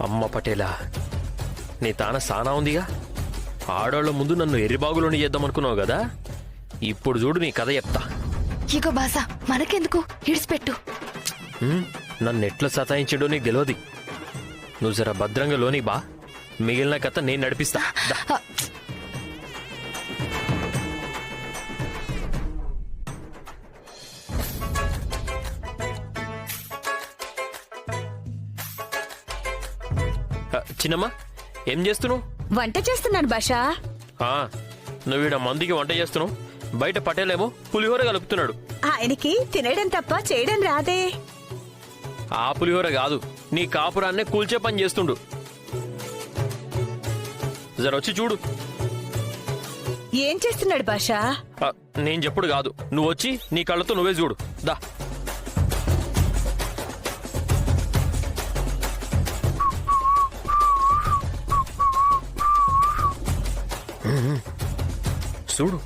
అమ్మ పటేలా, నీ తాన సానా ఉందిగా. ఆడోళ్ల ముందు నన్ను ఎర్రిబాగులోని చేద్దామనుకున్నావు కదా, ఇప్పుడు చూడు నీ కథ చెప్తా. ఇగో బాసా, మనకెందుకు, ఇడిచిపెట్టు. నన్ను ఎట్లా సతాయించడో నీకు తెలియదు. నువ్వు జర భద్రంగా లోని బా, మిగిలిన కథ నేను నడిపిస్తా. చిన్నమ్మా, ఏం చేస్తున్నావు? వంట చేస్తున్నాను బాషా. నువ్వు ఈడ మందికి వంట చేస్తున్నావు, బయట పటేలేమో పులిహోర కలుపుతున్నాడు. ఆయనకి తినడం తప్ప చేయడం రాదే. ఆ పులిహోర కాదు, నీ కాపురాన్నే కూల్చే పని చేస్తుండు. జరొచ్చి చూడు. ఏం చేస్తున్నాడు బాషా? నేను చెప్పుడు కాదు, నువ్వు వచ్చి నీ కళ్ళతో నువ్వే చూడు. దా. చూడు.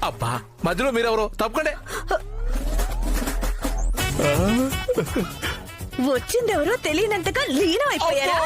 అబ్బా, మధ్యలో మీరెవరో తప్పకండి. వచ్చిందెవరో తెలియనంతగా లీనం అయిపోయారా?